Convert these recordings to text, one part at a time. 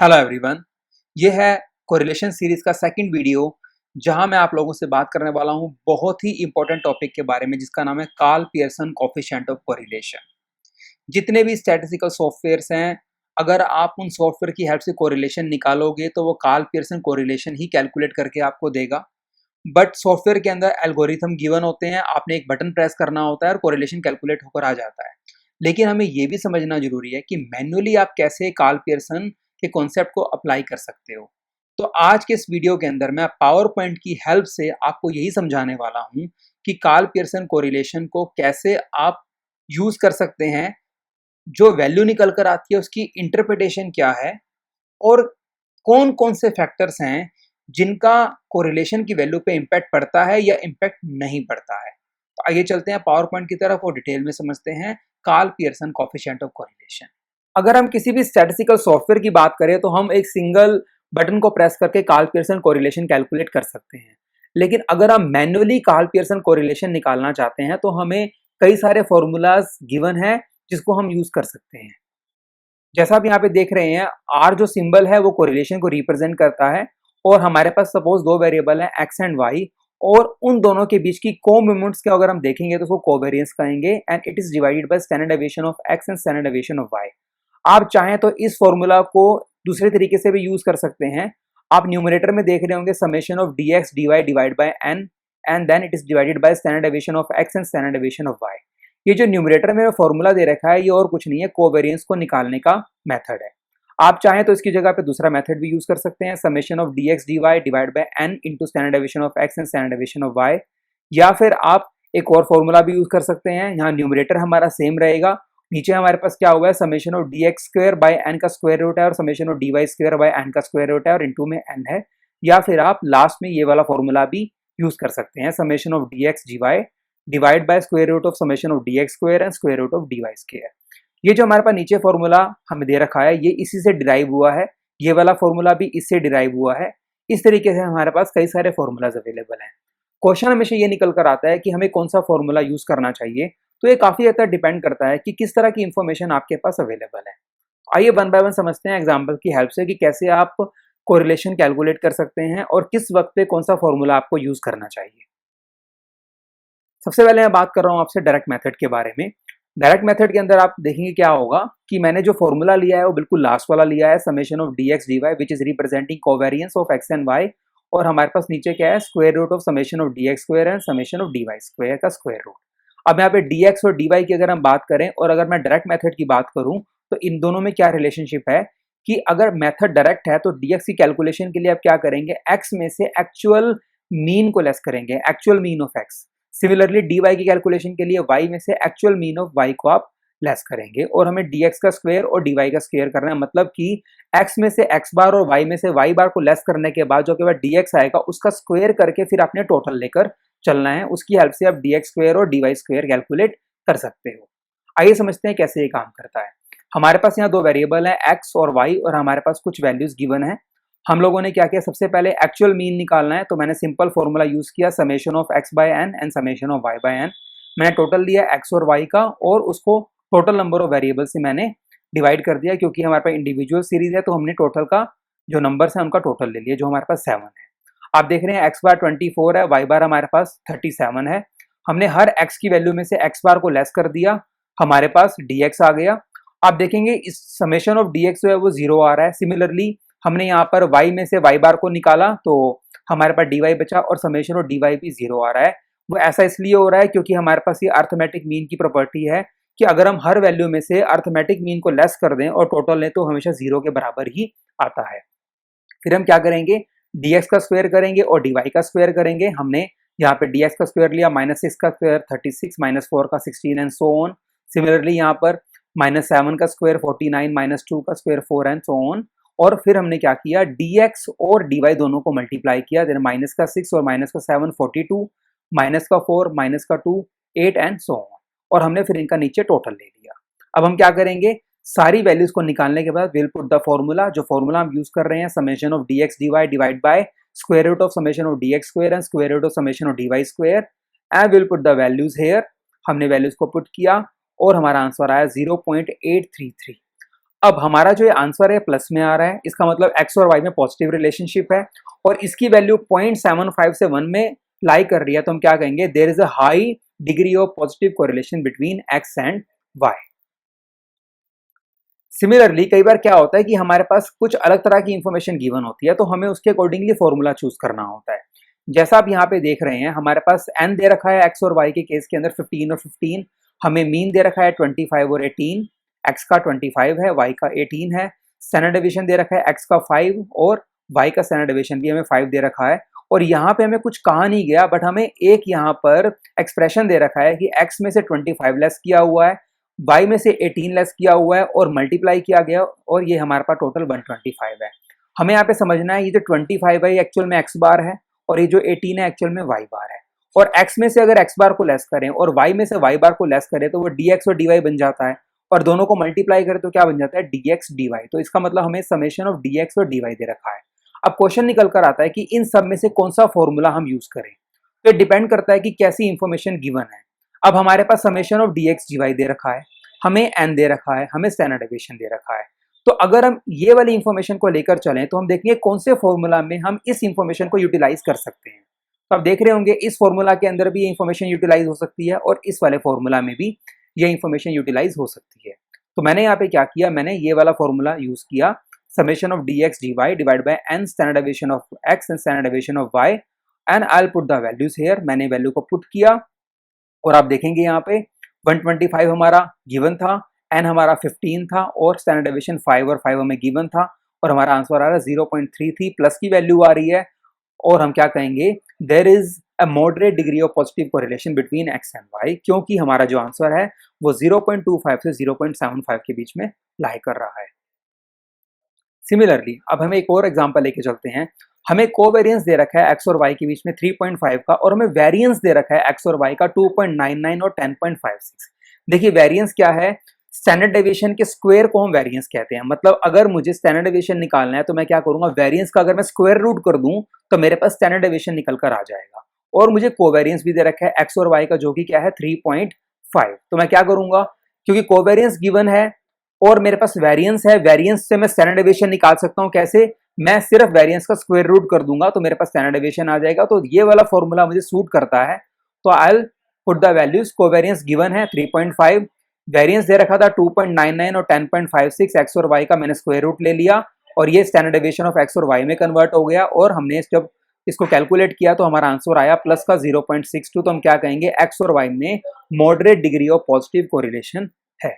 Hello everyone. ये है correlation series का सेकंड वीडियो जहां मैं आप लोगों से बात करने वाला हूं बहुत ही इंपॉर्टेंट टॉपिक के बारे में जिसका नाम है Karl Pearson coefficient of correlation. जितने भी स्टैटिस्टिकल सॉफ्टवेयर्स हैं, अगर आप उन सॉफ्टवेयर की हेल्प से कोरिलेशन निकालोगे तो वो कार्ल पियर्सन कोरिलेशन ही कैलकुलेट करके आपको देगा। बट सॉफ्टवेयर के अंदर एल्गोरिथम गिवन होते हैं, आपने एक बटन प्रेस करना होता है और कोरिलेशन कैलकुलेट होकर आ जाता है। लेकिन हमें ये भी समझना जरूरी है कि मैन्युअली आप कैसे कार्ल पियर्सन के कॉन्सेप्ट को अप्लाई कर सकते हो। तो आज के इस वीडियो के अंदर मैं पावर पॉइंट की हेल्प से आपको यही समझाने वाला हूं कि कार्ल पियर्सन कोरिलेशन को कैसे आप यूज कर सकते हैं, जो वैल्यू निकल कर आती है उसकी इंटरप्रिटेशन क्या है, और कौन कौन से फैक्टर्स हैं जिनका कोरिलेशन की वैल्यू पे इम्पैक्ट पड़ता है या इम्पैक्ट नहीं पड़ता है। तो आइए चलते हैं पावर पॉइंट की तरफ और डिटेल में समझते हैं Karl Pearson coefficient of correlation. अगर हम किसी भी स्टैटिस्टिकल सॉफ्टवेयर की बात करें तो हम एक सिंगल बटन को प्रेस करके कार्ल पियर्सन कोरिलेशन कैलकुलेट कर सकते हैं। लेकिन अगर हम मैन्युअली कार्ल पियर्सन कोरिलेशन निकालना चाहते हैं तो हमें कई सारे फॉर्मूलाज गिवन है जिसको हम यूज कर सकते हैं। जैसा आप यहाँ पे देख रहे हैं, आर जो सिंबल है वो कोरिलेशन को रिप्रेजेंट करता है और हमारे पास सपोज दो वेरिएबल हैं एक्स एंड वाई, और उन दोनों के बीच की को-मोमेंट्स के अगर हम देखेंगे तो उसको कोवेरियंस कहेंगे and it is divided by standard deviation of X and standard deviation of Y. आप चाहें तो इस फॉर्मूला को दूसरे तरीके से भी यूज कर सकते हैं। आप न्यूमरेटर में देख रहे होंगे summation of D X D Y divide by N and then it is divided by standard deviation of X and standard deviation of Y. ये जो न्यूमरेटर में फॉर्मूला दे रखा है ये और कुछ नहीं है, कोवेरियंस को निकालने का मेथड है। आप चाहें तो इसकी जगह पे दूसरा मेथड भी यूज कर सकते हैं, summation of D X D Y divide by N into standard deviation of X and standard deviation of Y. या फिर आप एक और फॉर्मूला भी यूज कर सकते हैं, यहाँ न्यूमरेटर हमारा सेम रहेगा, नीचे हमारे पास क्या हुआ है summation of D X square by N का स्क्वायर रूट है और summation of D Y square by N का स्क्वायर रूट है और इंटू में एन है। या फिर आप लास्ट में ये वाला फॉर्मूला भी यूज कर सकते हैं, summation of D X D Y divide by square root of summation of D X square and square root of D Y square. ये जो हमारे पास नीचे फॉर्मूला हमें दे रखा है ये इसी से डिराइव हुआ है, ये वाला फॉर्मूला भी इससे डिराइव हुआ है। इस तरीके से हमारे पास कई सारे फॉर्मूलाज अवेलेबल हैं। क्वेश्चन हमेशा ये निकल कर आता है कि हमें कौन सा फॉर्मूला यूज करना चाहिए, तो ये काफी हद तक डिपेंड करता है कि किस तरह की इंफॉर्मेशन आपके पास अवेलेबल है। आइए वन बाय वन समझते हैं एग्जाम्पल की हेल्प से कि कैसे आप कोरिलेशन कैलकुलेट कर सकते हैं और किस वक्त पे कौन सा फॉर्मूला आपको यूज करना चाहिए। सबसे पहले मैं बात कर रहा हूँ आपसे डायरेक्ट मेथड के बारे में। डायरेक्ट मेथड के अंदर आप देखेंगे क्या होगा कि मैंने जो फॉर्मूला लिया है वो बिल्कुल लास्ट वाला लिया है, summation of D X D Y which is representing covariance of X and Y, और हमारे पास नीचे क्या है square root of summation of D X square and summation of D Y square का स्क्वायर रूट। अब यहाँ पे डी एक्स और डी वाई की अगर हम बात करें और अगर मैं डायरेक्ट मेथड की बात करूं तो इन दोनों में क्या रिलेशनशिप है कि अगर मेथड डायरेक्ट है तो डी एक्स की कैलकुलेशन के लिए आप क्या करेंगे, एक्स में से एक्चुअल मीन को लेस करेंगे, actual mean of X. Similarly D Y की कैलकुलेशन के लिए वाई में से एक्चुअल मीन ऑफ वाई को आप लेस करेंगे, और हमें डी एक्स का स्क्वायर और डी वाई का स्क्वायर करना है, मतलब कि एक्स में से एक्स बार और वाई में से वाई बार को लेस करने के बाद जो कि बाद डी एक्स आएगा उसका स्क्वायर करके फिर आपने टोटल लेकर चलना है। उसकी हेल्प से आप डी एक्स स्क्वायर और डी वाई स्क्वायर कैलकुलेट कर सकते हो। आइए समझते हैं कैसे ये काम करता है। हमारे पास यहाँ दो वेरिएबल है एक्स और वाई और हमारे पास कुछ वैल्यूज गिवन है। हम लोगों ने क्या किया, सबसे पहले एक्चुअल मीन निकालना है, तो मैंने सिंपल फॉर्मूला यूज किया summation of X by N and summation of Y by N. मैंने टोटल लिया एक्स और वाई का और उसको टोटल नंबर ऑफ वेरिएबल से मैंने डिवाइड कर दिया, क्योंकि हमारे पास इंडिविजुअल सीरीज है तो हमने टोटल का जो नंबर्स है उनका टोटल ले लिया, जो हमारे पास 7 है। आप देख रहे हैं एक्स बार 24 है, वाई बार हमारे पास 37 है। हमने हर एक्स की वैल्यू में से एक्स बार को लेस कर दिया, हमारे पास डी एक्स आ गया। आप देखेंगे इस समेशन ऑफ डी एक्स जो है वो 0 आ रहा है। सिमिलरली हमने यहाँ पर y में से y बार को निकाला तो हमारे पास dy बचा और समेशन ऑफ dy भी 0 आ रहा है। वो ऐसा इसलिए हो रहा है क्योंकि हमारे पास ये अर्थमेटिक मीन की प्रॉपर्टी है कि अगर हम हर वैल्यू में से अर्थमेटिक मीन को लेस कर दें और टोटल लें तो हमेशा 0 के बराबर ही आता है। फिर हम क्या करेंगे, dx का स्क्वायर करेंगे और dy का स्क्वायर करेंगे। हमने यहाँ पे dx का स्क्वायर लिया, -6 का स्क्वायर 36, -4 का 16 एंड सो ऑन। सिमिलरली यहाँ पर -7 का स्क्वायर 49, -2 का स्क्वायर 4 एंड सो ऑन। और फिर हमने क्या किया, dx और dy दोनों को मल्टीप्लाई किया, देन माइनस का 6 और माइनस का 7 42, माइनस का 4 माइनस का 2 8 एंड सो ऑन, और हमने फिर इनका नीचे टोटल ले लिया। अब हम क्या करेंगे, सारी वैल्यूज को निकालने के बाद विल पुट द फॉर्मूला, जो फॉर्मूला हम यूज कर रहे हैं summation of dx dy divide by square root of summation of dx square and square root of summation of dy square, and will put the values here. हमने values को put किया और हमारा answer आया 0.833। अब हमारा जो ये आंसर है प्लस में आ रहा है, इसका मतलब एक्स और वाई में पॉजिटिव रिलेशनशिप है और इसकी वैल्यू 0.75 से 1 में लाई कर रही है, तो हम क्या कहेंगे, there is a high degree of positive correlation between X and Y. Similarly कई बार क्या होता है कि हमारे पास कुछ अलग तरह की इंफॉर्मेशन गिवन होती है, तो हमें उसके अकॉर्डिंगली फॉर्मूला चूज करना होता है। जैसा आप यहाँ पे देख रहे हैं, हमारे पास n दे रखा है एक्स और वाई के केस के अंदर 15 और 15, हमें मीन दे रखा है 25 और 18, एक्स का 25 है, वाई का 18 है, स्टैंडर्ड डेविएशन दे रखा है एक्स का 5 और वाई का स्टैंडर्ड डेविएशन भी हमें 5 दे रखा है। और यहाँ पे हमें कुछ कहा नहीं गया, बट हमें एक यहाँ पर एक्सप्रेशन दे रखा है कि एक्स में से 25 लेस किया हुआ है, वाई में से 18 लेस किया हुआ है और मल्टीप्लाई किया गया, और ये हमारे पास टोटल 125 है। हमें यहाँ पे समझना है ये जो 25 है ये एक्चुअल में एक्स बार है और ये जो 18 है एक्चुअल में वाई बार है। और एक्स में से अगर एक्स बार को लेस करें और वाई में से वाई बार को लेस करें तो वो dx और dy बन जाता है, और दोनों को मल्टीप्लाई करें तो क्या बन जाता है, dx dy। तो इसका मतलब हमें समेशन ऑफ dx और dy दे रखा है। अब क्वेश्चन निकल कर आता है कि इन सब में से कौन सा फॉर्मूला हम यूज करें, तो डिपेंड करता है कि कैसी इंफॉर्मेशन गिवन है। अब हमारे पास समेशन ऑफ dx dy दे रखा है, हमें n दे रखा है, हमें स्टैंडर्ड डेविएशन दे रखा है। तो अगर हम ये वाली इंफॉर्मेशन को लेकर चलें तो हम देखेंगे कौन से फॉर्मूला में हम इस इंफॉर्मेशन को यूटिलाइज कर सकते हैं। तो आप देख रहे होंगे इस फॉर्मूला के अंदर भी ये इंफॉर्मेशन यूटिलाइज हो सकती है और इस वाले फॉर्मूला में भी ये इंफॉर्मेशन यूटिलाइज हो सकती है। तो मैंने यहाँ पे क्या किया, मैंने ये वाला फॉर्मूला यूज किया, summation of dx dy divide bye n standard deviation of x and standard deviation of y, and I will put the values here. मैंने वैल्यू को पुट किया और आप देखेंगे यहाँ पे 125 हमारा गिवन था, n हमारा 15 था और स्टैंडर्ड डेविएशन 5 और 5 हमें गिवन था, और हमारा आंसर आ रहा है 0.33 प्लस की वैल्यू आ रही है। और हम क्या कहेंगे, there is a moderate degree of positive correlation between X and Y, क्योंकि हमारा जो आंसर है वो 0.25 से 0.75 के बीच में लाई कर रहा है। सिमिलरली अब हमें एक और एग्जांपल लेके चलते हैं। हमें कोवेरियंस दे रखा है एक्स और वाई के बीच में 3.5 का, और हमें वेरिएंस दे रखा है एक्स और वाई का 2.99 और 10.56। देखिए वेरिएंस क्या है, स्टैंडर्ड डेविएशन के स्क्वायर को हम वेरिएंस कहते हैं। मतलब अगर मुझे स्टैंडर्ड डेविएशन निकालना है तो मैं क्या करूंगा, वेरिएंस का अगर मैं स्क्वायर रूट कर दूं तो मेरे पास स्टैंडर्ड डेविएशन निकल कर आ जाएगा। और मुझे कोवेरियंस भी दे रखा है एक्स और वाई का, जो कि क्या है 3.5। तो मैं क्या करूंगा, क्योंकि कोवेरियंस गिवन है और मेरे पास वेरिएंस है, वेरिएंस से मैं स्टैंडर्ड डेविएशन निकाल सकता हूं। कैसे, मैं सिर्फ वेरिएंस का स्क्वायर रूट कर दूंगा तो मेरे पास स्टैंडर्ड डेविएशन आ जाएगा। तो ये वाला फॉर्मूला मुझे सूट करता है। तो I will put the values. Covariance given है 3.5, वेरिएंस दे रखा था 2.99 और 10.56, एक्स और वाई का मैंने स्क्वायर रूट ले लिया और ये स्टैंडर्ड डेविएशन ऑफ एक्स और वाई में कन्वर्ट हो गया, और हमने जब इसको कैलकुलेट किया तो हमारा आंसर आया प्लस का 0.62। तो हम क्या कहेंगे, एक्स और वाई में moderate degree of positive correlation है।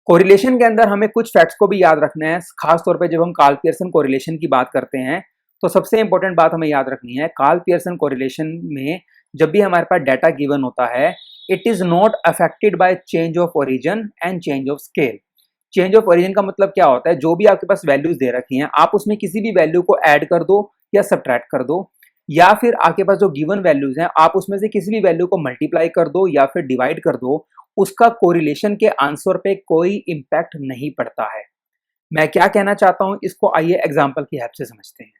कोरिलेशन के अंदर हमें कुछ फैक्ट्स को भी याद रखना है, खास तौर पे जब हम कार्ल पियर्सन कोरिलेशन की बात करते हैं तो सबसे इंपॉर्टेंट बात हमें याद रखनी है, कार्ल पियर्सन कोरिलेशन में जब भी हमारे पास डाटा गिवन होता है, it is not affected by change of origin and change of scale. Change of origin का मतलब क्या होता है, जो भी आपके पास वैल्यूज दे रखी हैं आप उसमें किसी भी वैल्यू को ऐड कर दो या सब्ट्रैक्ट कर दो, या फिर आपके पास जो गिवन वैल्यूज हैं आप उसमें से किसी भी वैल्यू को मल्टीप्लाई कर दो या फिर डिवाइड कर दो, उसका कोरिलेशन के आंसर पे कोई इंपैक्ट नहीं पड़ता है। मैं क्या कहना चाहता हूं, इसको आइए एग्जांपल की हेल्प से समझते हैं।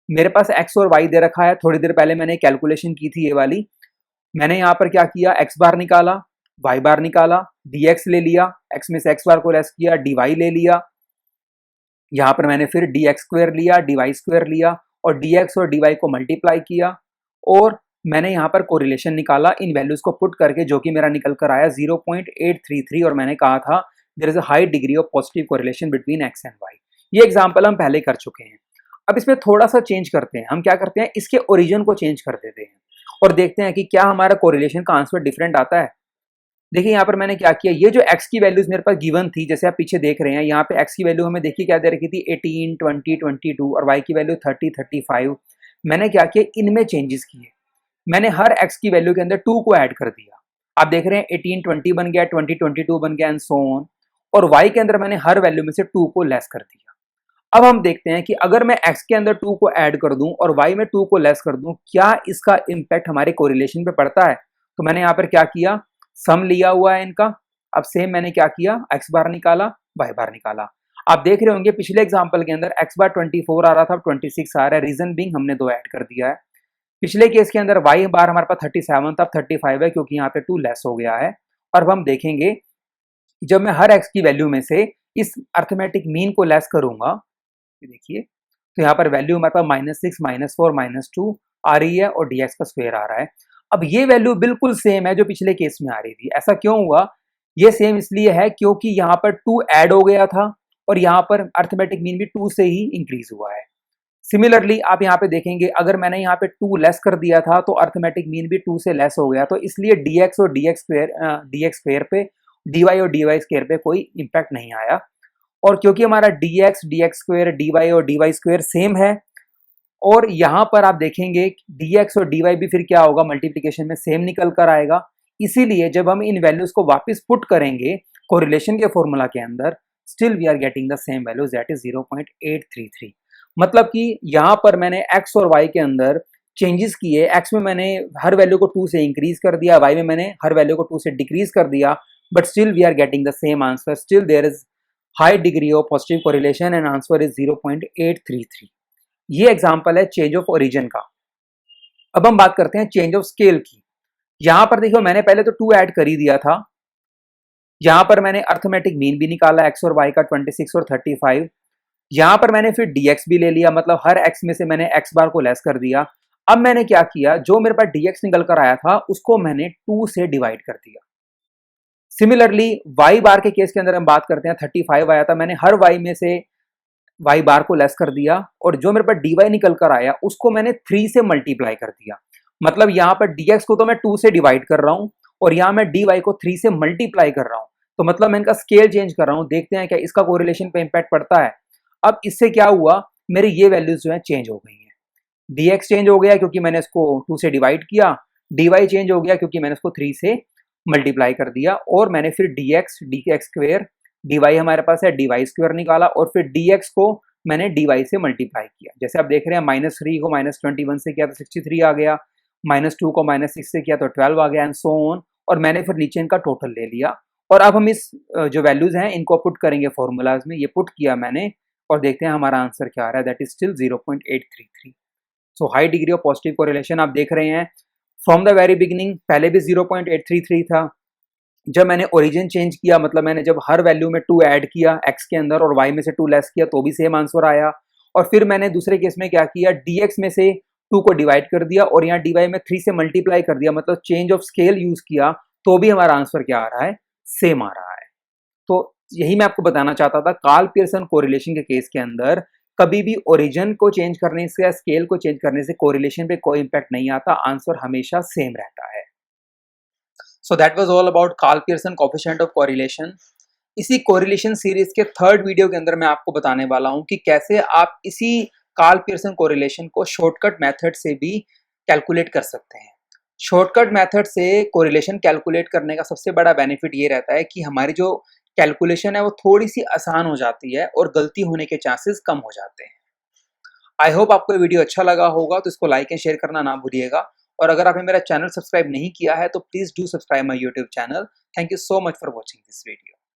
मेरे पास एक्स और वाई दे रखा है, थोड़ी देर पहले मैंने कैलकुलेशन की थी ये वाली। मैंने यहाँ पर क्या किया, एक्स बार निकाला, वाई बार निकाला, dx ले लिया, x में से x बार को लेस किया, dy ले लिया, यहाँ पर मैंने फिर dx स्क्वायर लिया, dy स्क्वायर लिया और dx और dy को मल्टीप्लाई किया, और मैंने यहाँ पर कोरिलेशन निकाला इन वैल्यूज को पुट करके, जो कि मेरा निकल कर आया 0.833, और मैंने कहा था there is a high degree of positive correlation between X and Y. ये एग्जांपल हम पहले कर चुके हैं। अब इसमें थोड़ा सा चेंज करते हैं, हम क्या करते हैं, इसके ओरिजिन को चेंज कर देते हैं और देखते हैं कि क्या हमारा कोरिलेशन का आंसर डिफरेंट आता है। देखिए यहाँ पर मैंने क्या किया, ये जो x की वैल्यूज मेरे पास गिवन थी, जैसे आप पीछे देख रहे हैं, यहाँ पे x की वैल्यू हमें देखिए क्या दे रखी थी 18, 20, 22 और y की वैल्यू 30, 35। मैंने क्या किया, इनमें चेंजेस किए। मैंने हर x की वैल्यू के अंदर 2 को ऐड कर दिया। आप देख रहे हैं 18 20 बन गया, 20 22 बन गया एंड सो ऑन। और y के अंदर मैंने हर वैल्यू में से 2 को लेस कर दिया। अब हम देखते हैं कि अगर मैं x के अंदर 2 को ऐड कर दूं और y में 2 को लेस कर दूं, क्या इसका इंपैक्ट हमारे कोरिलेशन पे पड़ता है। तो मैंने यहाँ पर क्या किया, सम लिया हुआ है इनका। अब सेम मैंने क्या किया, x बार निकाला, y बार निकाला। आप देख रहे होंगे पिछले एग्जांपल के अंदर x बार 24 आ रहा था, 26 आ रहा है, रीजन बीइंग हमने 2 ऐड कर दिया है। पिछले केस के अंदर y बार हमारे पास 37 था, 35 है क्योंकि यहाँ पे 2 लेस हो गया है। और अब हम देखेंगे जब मैं हर x की वैल्यू में से इस अर्थमेटिक मीन को लेस करूंगा, ये देखिए, तो यहाँ पर वैल्यू हमारे पास -6, -4, -2 आ रही है और dx का स्क्वायर आ रहा है। अब ये वैल्यू बिल्कुल सेम है जो पिछले केस में आ रही थी। ऐसा क्यों हुआ? ये सेम इसलिए है क्योंकि यहाँ पर 2 ऐड हो गया था और यहाँ पर अर्थमेटिक मीन भी 2 से ही इंक्रीज हुआ है। सिमिलरली आप यहाँ पे देखेंगे, अगर मैंने यहाँ पे 2 लेस कर दिया था तो अर्थमेटिक मीन भी 2 से लेस हो गया, तो इसलिए dx और dx स्क्वायर पे dy और dy स्क्वायर पे कोई इम्पैक्ट नहीं आया। और क्योंकि हमारा dx स्क्वायर, dy और dy स्क्वायर सेम है, और यहाँ पर आप देखेंगे dx और dy भी फिर क्या होगा, मल्टीप्लिकेशन में सेम निकल कर आएगा। इसीलिए जब हम इन वैल्यूज को वापस पुट करेंगे कोरिलेशन के फॉर्मूला के अंदर, still we are getting the same values, that is 0.833। मतलब कि यहाँ पर मैंने x और y के अंदर चेंजेस किए। x में मैंने हर वैल्यू को 2 से इंक्रीज कर दिया, y में मैंने हर वैल्यू को 2 से डिक्रीज कर दिया, but still we are getting the same answer, still there is high degree of positive correlation and answer is 0.833। ये एग्जांपल है चेंज ऑफ ओरिजिन का। अब हम बात करते हैं चेंज ऑफ स्केल की। यहां पर देखो, मैंने पहले तो 2 ऐड कर ही दिया था, यहां पर मैंने अर्थमेटिक मीन भी निकाला x और y का 26 और 35। यहां पर मैंने फिर dx भी ले लिया, मतलब हर x में से मैंने x बार को लेस कर दिया। अब मैंने क्या किया, जो मेरे पास dx निकल कर आया था उसको मैंने 2 से डिवाइड कर दिया। सिमिलरली y बार के केस के अंदर हम बात करते हैं, 35 आया था, मैंने हर y में से y बार को लेस कर दिया, और जो मेरे पास dy निकल कर आया उसको मैंने 3 से मल्टीप्लाई कर दिया। मतलब यहाँ पर dx को तो मैं 2 से डिवाइड कर रहा हूँ और यहाँ मैं dy को 3 से मल्टीप्लाई कर रहा हूँ, तो मतलब मैं इनका स्केल चेंज कर रहा हूँ। देखते हैं क्या इसका कोरिलेशन पे इम्पैक्ट पड़ता है। अब इससे क्या हुआ, मेरे ये वैल्यूज जो है चेंज हो गई हैं। dx चेंज हो गया क्योंकि मैंने इसको 2 से डिवाइड किया, dy चेंज हो गया क्योंकि मैंने इसको 3 से मल्टीप्लाई कर दिया, और मैंने फिर dx स्क्वायर, dy हमारे पास है, dy स्क्वायर निकाला, और फिर dx को मैंने dy से मल्टीप्लाई किया। जैसे आप देख रहे हैं, -3 को -21 से किया तो 63 आ गया, -2 को -6 से किया तो 12 आ गया, एंड सो ऑन। और मैंने फिर नीचे इनका टोटल ले लिया, और अब हम इस जो वैल्यूज हैं इनको पुट करेंगे फॉर्मूलाज में। ये पुट किया मैंने और देखते हैं हमारा आंसर क्या आ रहा है, that is still 0.833। So high degree of positive correlation आप देख रहे हैं फ्रॉम द वेरी बिगिनिंग। पहले भी 0.833 था, जब मैंने ओरिजिन चेंज किया, मतलब मैंने जब हर वैल्यू में 2 ऐड किया x के अंदर और y में से 2 लेस किया तो भी सेम आंसर आया। और फिर मैंने दूसरे केस में क्या किया, dx में से 2 को डिवाइड कर दिया और यहाँ dy में 3 से मल्टीप्लाई कर दिया, मतलब चेंज ऑफ स्केल यूज किया, तो भी हमारा आंसर क्या आ रहा है, सेम आ रहा है। तो यही मैं आपको बताना चाहता था, कार्ल पियर्सन कोरिलेशन के केस के अंदर कभी भी ओरिजिन को चेंज करने से या स्केल को चेंज करने से कोरिलेशन पे कोई इंपैक्ट नहीं आता, आंसर हमेशा सेम रहता है। So that was all about Karl Pearson coefficient of correlation. इसी कोरिलेशन सीरीज के 3rd वीडियो के अंदर मैं आपको बताने वाला हूं कि कैसे आप इसी कार्ल पियर्सन कोरिलेशन को शॉर्टकट मेथड से भी कैलकुलेट कर सकते हैं। शॉर्टकट मेथड से कोरिलेशन कैलकुलेट करने का सबसे बड़ा बेनिफिट ये रहता है कि हमारी जो कैलकुलेशन है वो थोड़ी सी आसान हो जाती है और गलती होने के चांसेस कम हो जाते हैं। आई होप आपको ये वीडियो अच्छा लगा होगा, तो इसको लाइक एंड शेयर करना ना भूलिएगा। और अगर आपने मेरा चैनल सब्सक्राइब नहीं किया है तो please do subscribe my YouTube channel. Thank you so much for watching this video.